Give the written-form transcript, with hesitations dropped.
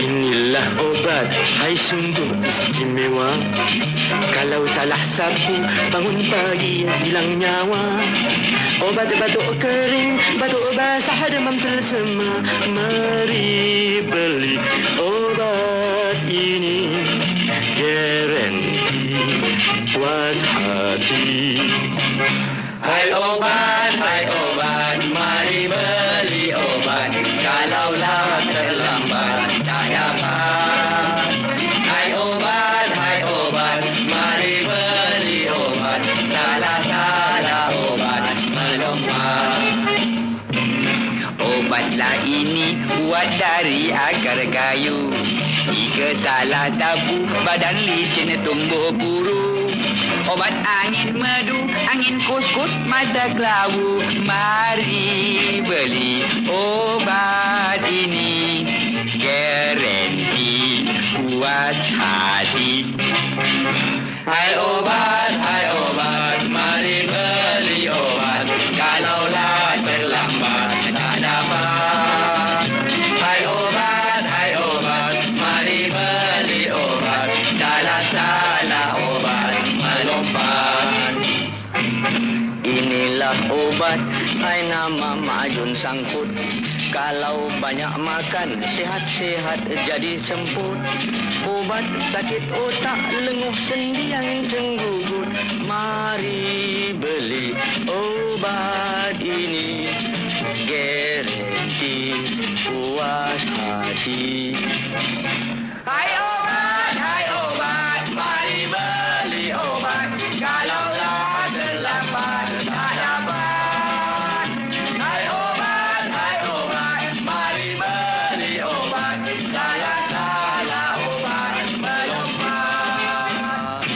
Inilah obat, hai sungguh istimewa. Kalau salah sapu, bangun pagi hilang nyawa. Obat batuk kering, batuk basah, demam tersema. Mari beli obat ini, garanti puas hati. Hai obat, mari beli obat. Kalaulah terlambat tak dapat. Hai obat, mari beli obat. Salah obat melompat. Obatlah ini buat dari akar kayu. Jika salah sapu, badan licin tumbuh puru. Obat angin madu, angin kus-kus, mata kelabu. Mari beli obat ini, garanti puas hati. Hai obat, mari beli obat. Kalaulah terlambat tak dapat. Hai obat, mari beli obat. Salah obat melompat. Inilah obat, hai nama Majun Sangkut. Kalau banyak makan, sehat-sehat jadi semput. Obat sakit otak, lenguh sendi, angin senggugut. Mari beli obat ini, garanti puas hati. Hai obat, mari beli obat. Kalaulah terlambat tak dapat. Hai obat, mari beli obat. Salah obat melompat.